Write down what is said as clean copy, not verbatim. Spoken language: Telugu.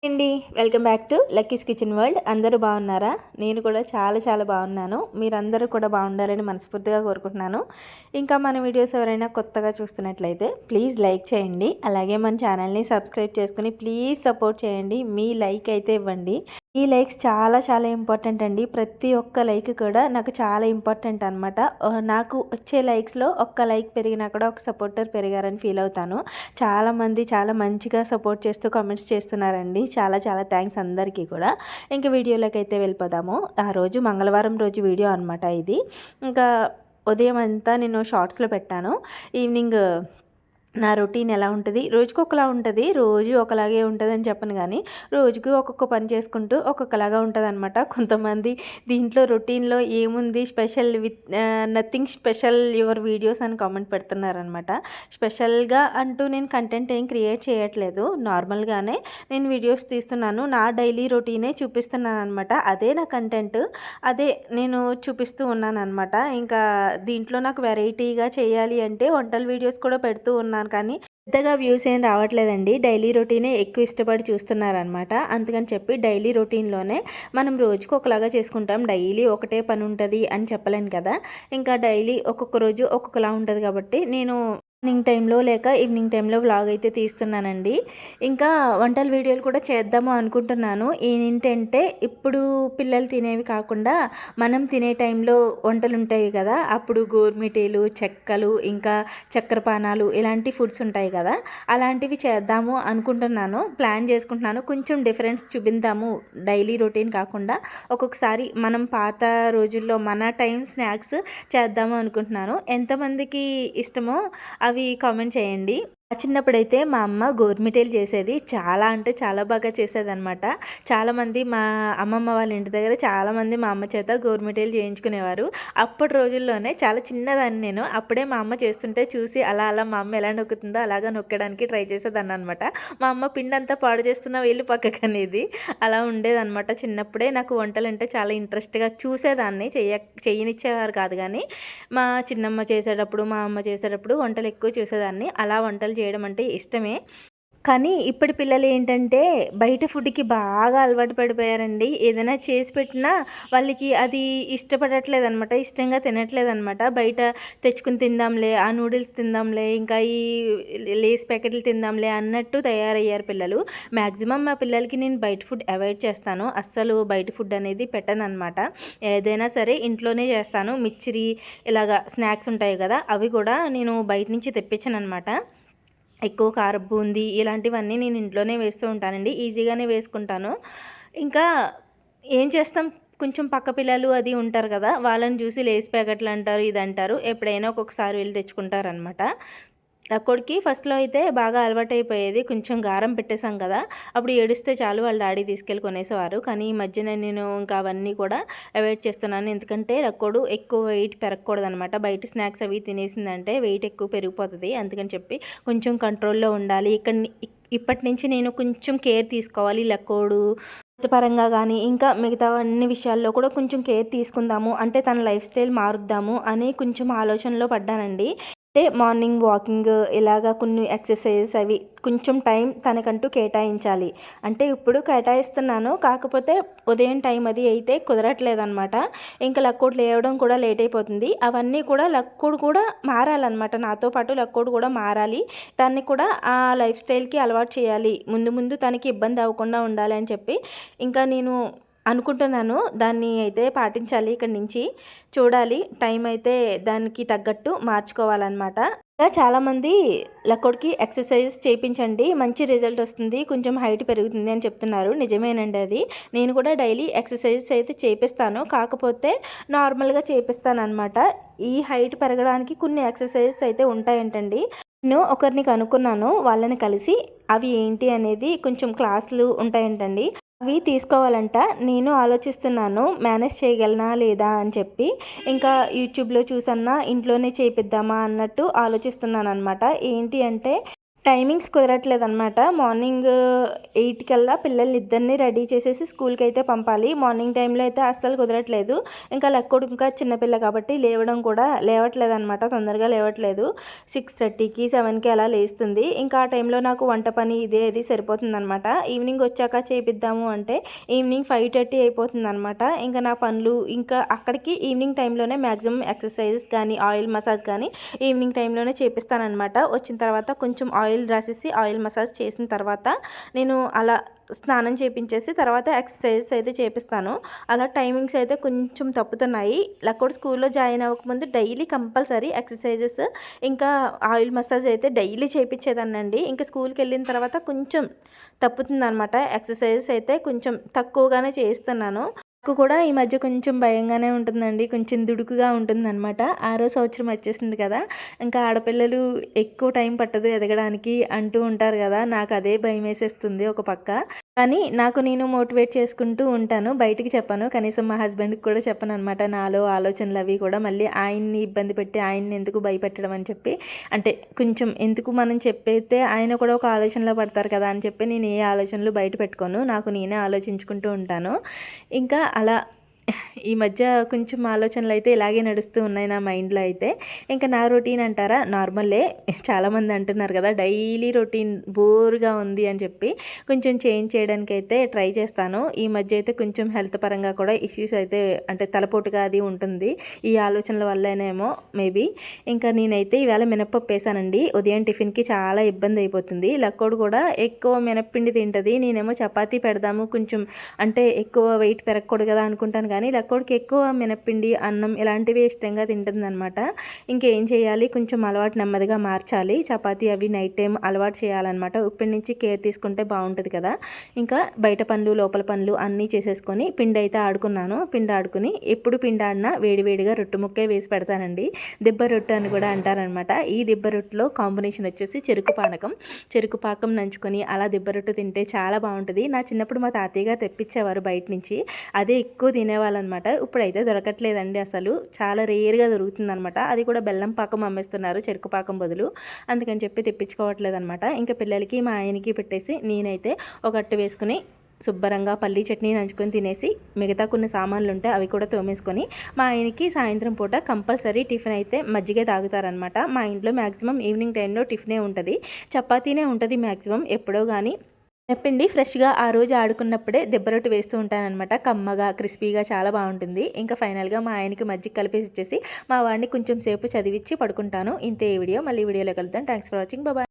అండి welcome back to Lucky's kitchen world. అందరూ బాగున్నారా? నేను కూడా చాలా బాగున్నాను. మీరందరూ కూడా బాగుండాలని మనస్ఫూర్తిగా కోరుకుంటున్నాను. ఇంకా మన వీడియోస్ ఎవరైనా కొత్తగా చూస్తున్నట్లయితే ప్లీజ్ లైక్ చేయండి. అలాగే మన ఛానల్ని సబ్స్క్రైబ్ చేసుకుని ప్లీజ్ సపోర్ట్ చేయండి. మీ లైక్ అయితే ఇవ్వండి. ఈ లైక్స్ చాలా ఇంపార్టెంట్ అండి. ప్రతి ఒక్క లైక్ కూడా నాకు చాలా ఇంపార్టెంట్ అనమాట. నాకు వచ్చే లైక్స్లో ఒక్క లైక్ పెరిగినా కూడా ఒక సపోర్టర్ పెరిగారని ఫీల్ అవుతాను. చాలామంది చాలా మంచిగా సపోర్ట్ చేస్తూ కామెంట్స్ చేస్తున్నారండి. చాలా థ్యాంక్స్ అందరికీ కూడా. ఇంకా వీడియోలోకి అయితే వెళ్ళిపోదాము. ఆ రోజు మంగళవారం రోజు వీడియో అనమాట ఇది. ఇంకా ఉదయం అంతా నేను షార్ట్స్లో పెట్టాను. ఈవినింగ్ నా రొటీన్ ఎలా ఉంటుంది, రోజుకి ఒకలా ఉంటుంది, రోజు ఒకలాగే ఉంటుందని చెప్పను, కానీ రోజుకి ఒక్కొక్క పని చేసుకుంటూ ఒక్కొక్కలాగా ఉంటుంది అనమాట. కొంతమంది దీంట్లో రొటీన్లో ఏముంది special, with nothing special your videos అని కామెంట్ పెడుతున్నారనమాట. స్పెషల్గా అంటూ నేను కంటెంట్ ఏం క్రియేట్ చేయట్లేదు, నార్మల్గానే నేను వీడియోస్ తీస్తున్నాను. నా డైలీ రొటీనే చూపిస్తున్నాను అనమాట. అదే నా కంటెంట్, అదే నేను చూపిస్తూ ఉన్నాను అనమాట. ఇంకా దీంట్లో నాకు వెరైటీగా చేయాలి అంటే వంటల వీడియోస్ కూడా పెడుతూ ఉన్నాను, కానీ పెద్దగా వ్యూస్ ఏం రావట్లేదండి. డైలీ రొటీనే ఎక్కువ ఇష్టపడి చూస్తున్నారనమాట. అందుకని చెప్పి డైలీ రొటీన్లోనే మనం రోజుకు ఒకలాగా చేసుకుంటాం. డైలీ ఒకటే పని ఉంటుంది అని చెప్పలేను కదా. ఇంకా డైలీ ఒక్కొక్క రోజు ఒక్కొక్కలా ఉంటుంది కాబట్టి నేను మార్నింగ్ టైంలో లేక ఈవినింగ్ టైంలో వ్లాగ్ అయితే తీస్తున్నానండి. ఇంకా వంటల వీడియోలు కూడా చేద్దాము అనుకుంటున్నాను. ఏంటంటే ఇప్పుడు పిల్లలు తినేవి కాకుండా మనం తినే టైంలో వంటలు ఉంటాయి కదా, అప్పుడు గోర్మిటీలు, చెక్కలు, ఇంకా చక్కెరపానాలు ఇలాంటి ఫుడ్స్ ఉంటాయి కదా, అలాంటివి చేద్దాము అనుకుంటున్నాను, ప్లాన్ చేసుకుంటున్నాను. కొంచెం డిఫరెన్స్ చూపిద్దాము, డైలీ రొటీన్ కాకుండా ఒక్కొక్కసారి మనం పాత రోజుల్లో మన టైం స్నాక్స్ చేద్దాము అనుకుంటున్నాను. ఎంతమందికి ఇష్టమో అవి కామెంట్ చేయండి. చిన్నప్పుడైతే మా అమ్మ గోర్మిటీలు చేసేది, చాలా అంటే చాలా బాగా చేసేదన్నమాట. చాలామంది మా అమ్మమ్మ వాళ్ళ ఇంటి దగ్గర చాలామంది మా అమ్మ చేత గోర్మిటీలు చేయించుకునేవారు. అప్పటి రోజుల్లోనే చాలా చిన్నదాన్ని నేను, అప్పుడే మా అమ్మ చేస్తుంటే చూసి అలా మా అమ్మ ఎలా నొక్కుతుందో అలాగా నొక్కడానికి ట్రై చేసేదాన్ని అనమాట. మా అమ్మ పిండి అంతా పాడు చేస్తున్న వెళ్ళి పక్కకనేది, అలా ఉండేదన్నమాట. చిన్నప్పుడే నాకు వంటలు అంటే చాలా ఇంట్రెస్ట్గా చూసేదాన్ని, చేయనిచ్చేవారు కాదు, కానీ మా చిన్నమ్మ చేసేటప్పుడు మా అమ్మ చేసేటప్పుడు వంటలు ఎక్కువ చూసేదాన్ని. అలా వంటలు చేయడం అంటే ఇష్టమే. కానీ ఇప్పటి పిల్లలు ఏంటంటే బయట ఫుడ్కి బాగా అలవాటు పడిపోయారండి. ఏదైనా చేసి పెట్టినా వాళ్ళకి అది ఇష్టపడట్లేదనమాట, ఇష్టంగా తినట్లేదనమాట. బయట తెచ్చుకుని తిందాంలే, ఆ నూడిల్స్ తిందాంలే, ఇంకా ఈ లేస్ ప్యాకెట్లు తిందాంలే అన్నట్టు తయారయ్యారు పిల్లలు. మ్యాక్సిమం మా పిల్లలకి నేను బయట ఫుడ్ అవాయిడ్ చేస్తాను. అస్సలు బయట ఫుడ్ అనేది పెట్టను అనమాట. ఏదైనా సరే ఇంట్లోనే చేస్తాను. మిక్చరీ ఇలాగా స్నాక్స్ ఉంటాయి కదా, అవి కూడా నేను బయట నుంచి తెప్పించాను అనమాట. ఎక్కువ కారం బూందీ ఇలాంటివన్నీ నేను ఇంట్లోనే వేస్తూ ఉంటానండి, ఈజీగానే వేసుకుంటాను. ఇంకా ఏం చేస్తాం, కొంచెం పక్క పిల్లలు అది ఉంటారు కదా, వాళ్ళని చూసి లేస్ ప్యాకెట్లు అంటారు, ఇది అంటారు, ఎప్పుడైనా ఒక్కొక్కసారి వెళ్ళి తెచ్చుకుంటారనమాట. అక్కడికి ఫస్ట్లో అయితే బాగా అలవాటైపోయేది. కొంచెం గారం పెట్టేశాం కదా, అప్పుడు ఏడిస్తే చాలు వాళ్ళ డాడీ తీసుకెళ్ళి కొనేసేవారు. కానీ ఈ మధ్యన నేను ఇంకా అవన్నీ కూడా అవాయిడ్ చేస్తున్నాను. ఎందుకంటే రక్కోడు ఎక్కువ వెయిట్ పెరగకూడదనమాట. బయట స్నాక్స్ అవి తినేసిందంటే వెయిట్ ఎక్కువ పెరిగిపోతుంది. అందుకని చెప్పి కొంచెం కంట్రోల్లో ఉండాలి. ఇప్పటి నుంచి నేను కొంచెం కేర్ తీసుకోవాలి. లక్కోడు పరంగా కానీ ఇంకా మిగతా అన్ని విషయాల్లో కూడా కొంచెం కేర్ తీసుకుందాము, అంటే తన లైఫ్ స్టైల్ మారుద్దాము అని కొంచెం ఆలోచనలో పడ్డానండి. అంటే మార్నింగ్ వాకింగ్, ఇలాగా కొన్ని ఎక్సర్సైజెస్ అవి కొంచెం టైం తనకంటూ కేటాయించాలి. అంటే ఇప్పుడు కేటాయిస్తున్నాను, కాకపోతే ఉదయం టైం అది అయితే కుదరట్లేదనమాట. ఇంకా లక్కోడు లేవడం కూడా లేట్ అయిపోతుంది. అవన్నీ కూడా లక్కోడు కూడా మారాలన్నమాట, నాతో పాటు లక్కోడు కూడా మారాలి. తన్ని కూడా ఆ లైఫ్ స్టైల్కి అలవాటు చేయాలి. ముందు తనకి ఇబ్బంది అవ్వకుండా ఉండాలి అని చెప్పి ఇంకా నేను అనుకుంటున్నాను. దాన్ని అయితే పాటించాలి. ఇక్కడి నుంచి చూడాలి, టైం అయితే దానికి తగ్గట్టు మార్చుకోవాలన్నమాట. ఇంకా చాలామంది లక్కోడికి ఎక్సర్సైజ్ చేయించండి, మంచి రిజల్ట్ వస్తుంది, కొంచెం హైట్ పెరుగుతుంది అని చెప్తున్నారు. నిజమేనండి అది. నేను కూడా డైలీ ఎక్సర్సైజెస్ అయితే చేపిస్తాను, కాకపోతే నార్మల్గా చేపిస్తాను అనమాట. ఈ హైట్ పెరగడానికి కొన్ని ఎక్సర్సైజెస్ అయితే ఉంటాయంటండి. నేను ఒకరిని కనుక్కున్నాను, వాళ్ళని కలిసి అవి ఏంటి అనేది కొంచెం క్లాసులు ఉంటాయంటండి, అవి తీసుకోవాలంట. నేను ఆలోచిస్తున్నాను మేనేజ్ చేయగలనా లేదా అని చెప్పి. ఇంకా యూట్యూబ్లో చూసన్నా ఇంట్లోనే చేపిద్దామా అన్నట్టు ఆలోచిస్తున్నాను అనమాట. ఏంటి అంటే టైమింగ్స్ కుదరట్లేదనమాట. మార్నింగ్ 8 కల్లా పిల్లల్ని ఇద్దరిని రెడీ చేసేసి స్కూల్‌కి అయితే పంపాలి. మార్నింగ్ టైంలో అయితే అస్సలు కుదరట్లేదు. ఇంకా లక్కోడు ఇంకా చిన్నపిల్ల కాబట్టి లేవడం కూడా లేవట్లేదనమాట. తొందరగా లేవట్లేదు. 6:30కి 7కి అలా లేస్తుంది. ఇంకా ఆ టైంలో నాకు వంట పని ఇది సరిపోతుందనమాట. ఈవినింగ్ వచ్చాక చేపిద్దాము అంటే ఈవినింగ్ 5:30 అయిపోతుందనమాట. ఇంకా నా పనులు ఇంకా అక్కడికి ఈవినింగ్ టైంలోనే మ్యాక్సిమం ఎక్సర్సైజెస్ కానీ ఆయిల్ మసాజ్ కానీ ఈవినింగ్ టైంలోనే చేపిస్తాననమాట. వచ్చిన తర్వాత కొంచెం ఆయిల్ రాసేసి ఆయిల్ మసాజ్ చేసిన తర్వాత నేను అలా స్నానం చేపించేసి తర్వాత ఎక్సర్సైజెస్ అయితే చేపిస్తాను. అలా టైమింగ్స్ అయితే కొంచెం తప్పుతున్నాయి. లక్కోడు స్కూల్లో జాయిన్ అవ్వకముందు డైలీ కంపల్సరీ ఎక్సర్సైజెస్ ఇంకా ఆయిల్ మసాజ్ అయితే డైలీ చేయించేదాన్నండి. ఇంకా స్కూల్కి వెళ్ళిన తర్వాత కొంచెం తప్పుతుందనమాట. ఎక్సర్సైజెస్ అయితే కొంచెం తక్కువగానే చేస్తున్నాను. నాకు కూడా ఈ మధ్య కొంచెం భయంగానే ఉంటుందండి. కొంచెం దుడుకుగా ఉంటుందన్నమాట. 6వ సంవత్సరం వచ్చేసింది కదా! ఇంకా ఆడపిల్లలు ఎక్కువ టైం పట్టదు ఎదగడానికి అంటూ ఉంటారు కదా! నాకు అదే భయమేసేస్తుంది ఒక పక్క. కానీ నాకు నేను మోటివేట్ చేసుకుంటూ ఉంటాను. బయటికి చెప్పను. కనీసం మా హస్బెండ్‌కి కూడా చెప్పననమాట. నాలో ఆలోచనలు అవి కూడా మళ్ళీ ఆయన్ని ఇబ్బంది పెట్టి ఆయన్ని ఎందుకు భయపెట్టడం అని చెప్పి అంటే కొంచెం ఎందుకు మనం చెప్పైతే ఆయన కూడా ఒక ఆలోచనలో పడతారు కదా అని చెప్పి నేను ఏ ఆలోచనలు బయట పెట్టుకోను. నాకు నేనే ఆలోచించుకుంటూ ఉంటాను. ఇంకా అలా ఈ మధ్య కొంచెం ఆలోచనలు అయితే ఇలాగే నడుస్తూ ఉన్నాయి నా మైండ్లో అయితే. ఇంకా నా రొటీన్ అంటారా నార్మలే. చాలామంది అంటున్నారు కదా డైలీ రొటీన్ బోర్గా ఉంది అని చెప్పి కొంచెం చేంజ్ చేయడానికి అయితే ట్రై చేస్తాను. ఈ మధ్య అయితే కొంచెం హెల్త్ పరంగా కూడా ఇష్యూస్ అయితే అంటే తలపోటుగా అది ఉంటుంది. ఈ ఆలోచనల వల్లనేమో మేబీ. ఇంకా నేనైతే ఈవేళ మినప్పప్పు వేసానండి. ఉదయం టిఫిన్కి చాలా ఇబ్బంది అయిపోతుంది. లక్కోడు కూడా ఎక్కువ మినప్పిండి తింటుంది. నేనేమో చపాతీ పెడదాము కొంచెం అంటే ఎక్కువ వెయిట్ పెరగకూడదు కదా అనుకుంటాను. కానీ లక్కోడికి ఎక్కువ మినప్పిండి అన్నం ఇలాంటివి ఇష్టంగా తింటుందన్నమాట. ఇంకేం చేయాలి కొంచెం అలవాటు నెమ్మదిగా మార్చాలి. చపాతీ అవి నైట్ టైం అలవాటు చేయాలన్నమాట. ఇప్పటి నుంచి కేర్ తీసుకుంటే బాగుంటుంది కదా. ఇంకా బయట పనులు లోపల పనులు అన్నీ చేసేసుకొని పిండి అయితే ఆడుకున్నాను. పిండి ఆడుకుని ఎప్పుడు పిండి ఆడినా వేడివేడిగా రొట్టె ముక్కే వేసి పెడతానండి. దిబ్బ రొట్టె అని కూడా అంటారనమాట. ఈ దిబ్బ రొట్టెలో కాంబినేషన్ వచ్చేసి చెరుకు పాకం నంచుకొని అలా దిబ్బ రొట్టె తింటే చాలా బాగుంటుంది. నా చిన్నప్పుడు మా తాతయ్య గారు తెప్పించేవారు బయట నుంచి. అదే ఎక్కువ తినేవాళ్ళనమాట. ఇప్పుడైతే దొరకట్లేదండి అసలు. చాలా రేర్గా దొరుకుతుందనమాట. అది కూడా బెల్లం పాకం అమ్మేస్తున్నారు చెరుకు పాకం బదులు. అందుకని చెప్పి తెప్పించుకోవట్లేదనమాట. ఇంకా పిల్లలకి మా ఆయనకి పెట్టేసి నేనైతే ఒక అట్టు వేసుకుని శుభ్రంగా పల్లీ చట్నీ నంచుకొని తినేసి మిగతా కొన్ని సామాన్లు ఉంటే అవి కూడా తోమేసుకొని మా ఆయనకి సాయంత్రం పూట కంపల్సరీ టిఫిన్ అయితే మజ్జిగే తాగుతారనమాట. మా ఇంట్లో మ్యాక్సిమం ఈవినింగ్ టైంలో టిఫినే ఉంటుంది. చపాతీనే ఉంటుంది మ్యాక్సిమం ఎప్పుడో కానీ. పిండి ఫ్రెష్గా ఆ రోజు ఆడుకున్నప్పుడే దెబ్బరొట్టు వేస్తూ ఉంటానన్నమాట. కమ్మగా క్రిస్పీగా చాలా బాగుంటుంది. ఇంకా ఫైనల్గా మా ఆయనకి మజ్జిగ కలిపేసి ఇచ్చేసి మా వాడిని కొంచెం సేపు చదివించి పడుకుంటాను. ఇంతే ఈ వీడియో. మళ్ళీ వీడియోలో కలుద్దాం. Thanks for watching. బాయ్.